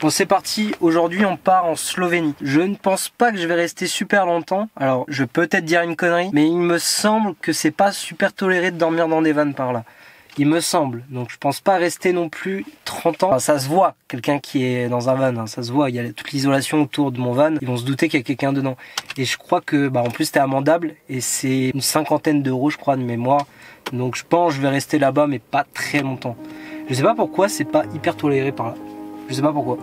Bon, c'est parti, aujourd'hui on part en Slovénie. Je ne pense pas que je vais rester super longtemps. Alors je vais peut-être dire une connerie, mais il me semble que c'est pas super toléré de dormir dans des vannes par là. Il me semble, donc je pense pas rester non plus 30 ans. Enfin, ça se voit, quelqu'un qui est dans un van, hein, ça se voit, il y a toute l'isolation autour de mon van, ils vont se douter qu'il y a quelqu'un dedans. Et je crois que, en plus c'était amendable, et c'est une 50aine d'euros je crois de mémoire. Donc je pense que je vais rester là-bas, mais pas très longtemps. Je sais pas pourquoi c'est pas hyper toléré par là. Je sais pas pourquoi.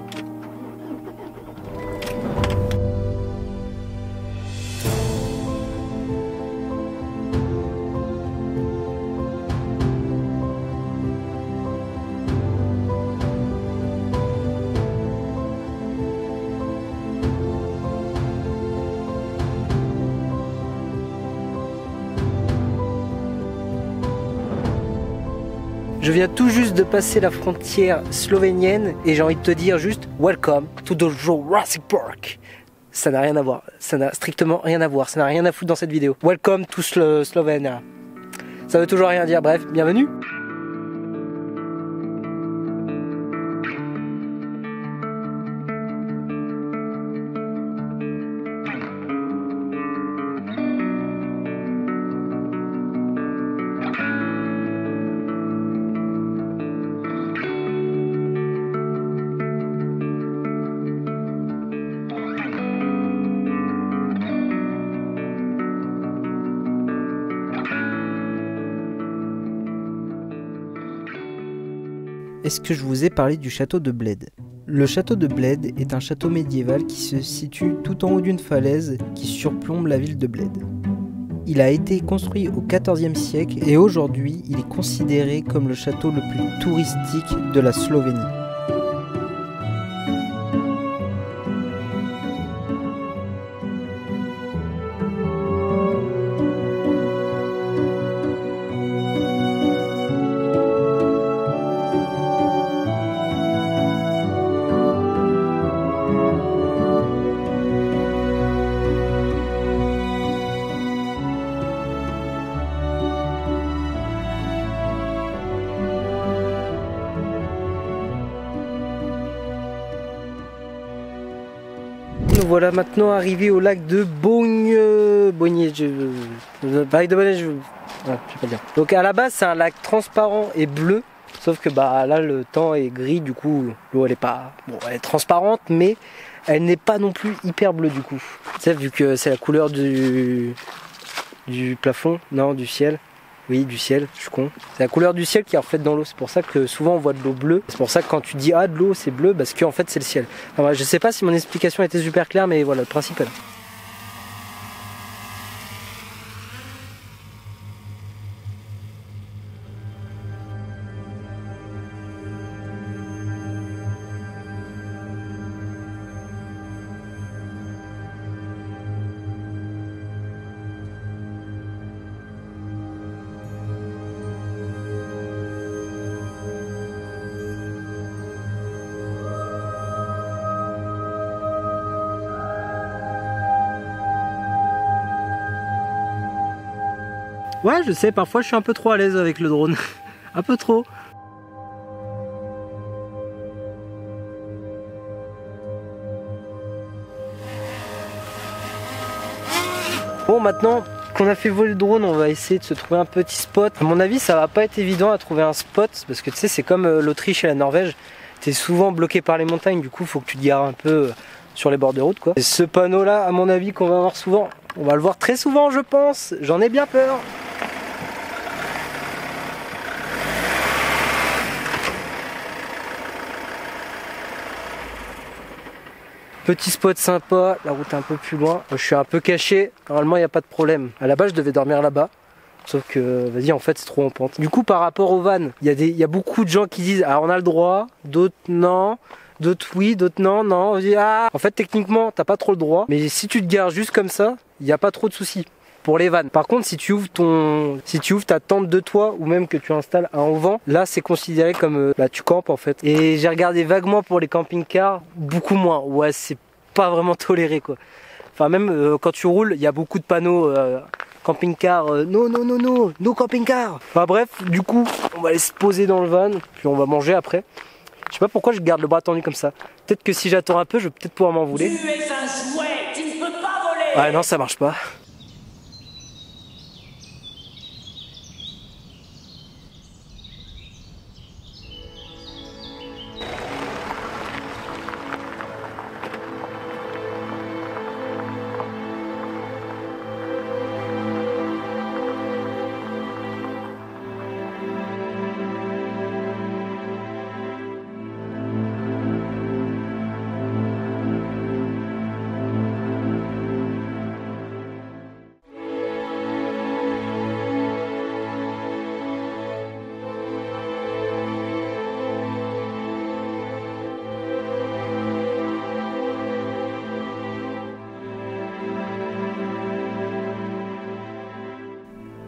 Je viens tout juste de passer la frontière slovénienne et j'ai envie de te dire juste welcome to the Jurassic Park. Ça n'a rien à voir, ça n'a strictement rien à voir, ça n'a rien à foutre dans cette vidéo. Welcome to Slovenia. Ça veut toujours rien dire, bref, bienvenue. Est-ce que je vous ai parlé du château de Bled? Le château de Bled est un château médiéval qui se situe tout en haut d'une falaise qui surplombe la ville de Bled. Il a été construit au XIVe siècle et aujourd'hui il est considéré comme le château le plus touristique de la Slovénie. Nous voilà maintenant arrivés au lac de Bogny, lac de Bogny, je sais pas dire. Donc à la base c'est un lac transparent et bleu, sauf que là le temps est gris, du coup l'eau elle est pas, bon elle est transparente mais elle n'est pas non plus hyper bleue du coup. Tu sais, vu que c'est la couleur du plafond, non du ciel. Oui, du ciel, je suis con. C'est la couleur du ciel qui est reflète dans l'eau. C'est pour ça que souvent on voit de l'eau bleue. C'est pour ça que quand tu dis ah de l'eau c'est bleu, parce qu'en fait c'est le ciel. Enfin, je sais pas si mon explication était super claire, mais voilà, le principe est là. Ouais, je sais, parfois je suis un peu trop à l'aise avec le drone. Un peu trop. Bon, maintenant qu'on a fait voler le drone, on va essayer de se trouver un petit spot. À mon avis, ça va pas être évident à trouver un spot, parce que tu sais, c'est comme l'Autriche et la Norvège. T'es souvent bloqué par les montagnes, du coup, faut que tu te gares un peu sur les bords de route, quoi. Et ce panneau-là, à mon avis, qu'on va voir souvent, on va le voir très souvent, je pense. J'en ai bien peur. Petit spot sympa, la route est un peu plus loin. Je suis un peu caché, normalement il n'y a pas de problème. À la base je devais dormir là-bas, sauf que vas-y en fait c'est trop en pente. Du coup par rapport aux vannes, il y a beaucoup de gens qui disent ah on a le droit, d'autres non, d'autres oui, d'autres non, non. On dit, ah. En fait techniquement t'as pas trop le droit, mais si tu te gares juste comme ça, il n'y a pas trop de soucis. Pour les vannes. Par contre, si tu ouvres ta tente de toit ou même que tu installes un auvent, là c'est considéré comme tu campes en fait. Et j'ai regardé vaguement pour les camping-cars, beaucoup moins. Ouais, c'est pas vraiment toléré quoi. Enfin même quand tu roules, il y a beaucoup de panneaux camping-car, no camping-car. Enfin bref, du coup, on va aller se poser dans le van, puis on va manger après. Je sais pas pourquoi je garde le bras tendu comme ça. Peut-être que si j'attends un peu, je vais peut-être pouvoir m'envoler. Tu es un jouet, tu ne peux pas voler. Ouais non, ça marche pas.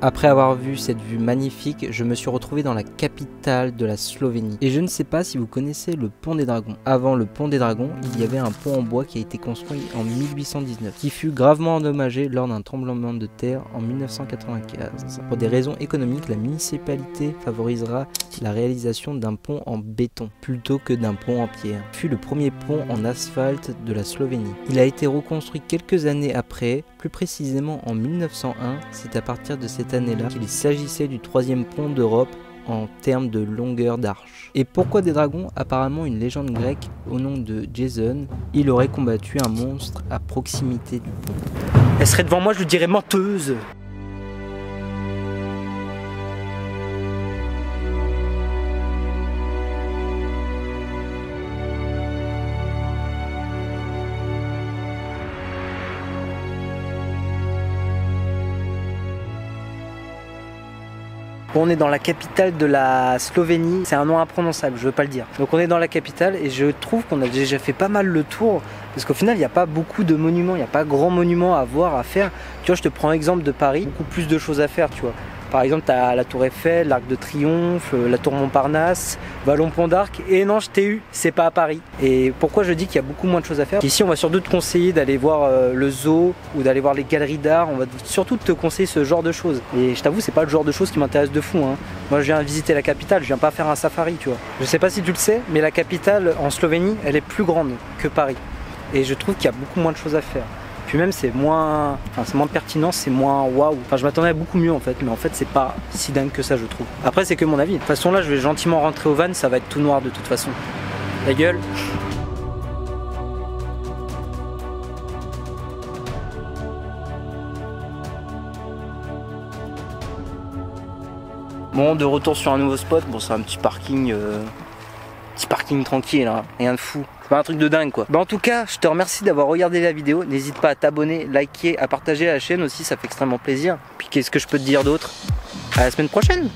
Après avoir vu cette vue magnifique, je me suis retrouvé dans la capitale de la Slovénie. Et je ne sais pas si vous connaissez le Pont des Dragons. Avant le Pont des Dragons, il y avait un pont en bois qui a été construit en 1819, qui fut gravement endommagé lors d'un tremblement de terre en 1995. Pour des raisons économiques, la municipalité favorisera la réalisation d'un pont en béton plutôt que d'un pont en pierre. Ce fut le premier pont en asphalte de la Slovénie. Il a été reconstruit quelques années après, plus précisément en 1901. C'est à partir de cette année-là qu'il s'agissait du troisième pont d'Europe en termes de longueur d'arche. Et pourquoi des dragons? Apparemment une légende grecque au nom de Jason, il aurait combattu un monstre à proximité du pont. Elle serait devant moi, je lui dirais menteuse. Bon, on est dans la capitale de la Slovénie, c'est un nom imprononçable, je veux pas le dire. Donc on est dans la capitale et je trouve qu'on a déjà fait pas mal le tour parce qu'au final il n'y a pas beaucoup de monuments, il n'y a pas grand monument à voir, à faire. Tu vois, je te prends l'exemple de Paris, beaucoup plus de choses à faire, tu vois. Par exemple, tu as la Tour Eiffel, l'Arc de Triomphe, la Tour Montparnasse, Vallon-Pont d'Arc, et non, je t'ai eu, c'est pas à Paris. Et pourquoi je dis qu'il y a beaucoup moins de choses à faire? Ici, on va surtout te conseiller d'aller voir le zoo ou d'aller voir les galeries d'art, on va surtout te conseiller ce genre de choses. Et je t'avoue, c'est pas le genre de choses qui m'intéresse de fou, hein. Moi, je viens visiter la capitale, je viens pas faire un safari, tu vois. Je sais pas si tu le sais, mais la capitale en Slovénie, elle est plus grande que Paris. Et je trouve qu'il y a beaucoup moins de choses à faire. Puis même c'est moins pertinent, c'est moins waouh. Enfin je m'attendais à beaucoup mieux en fait, mais en fait c'est pas si dingue que ça je trouve. Après c'est que mon avis. De toute façon là je vais gentiment rentrer au van, ça va être tout noir de toute façon. La gueule. Bon, de retour sur un nouveau spot, bon c'est un petit parking tranquille hein, rien de fou. C'est pas un truc de dingue quoi. Bah en tout cas, je te remercie d'avoir regardé la vidéo. N'hésite pas à t'abonner, liker, à partager la chaîne aussi, ça fait extrêmement plaisir. Puis qu'est-ce que je peux te dire d'autre? À la semaine prochaine!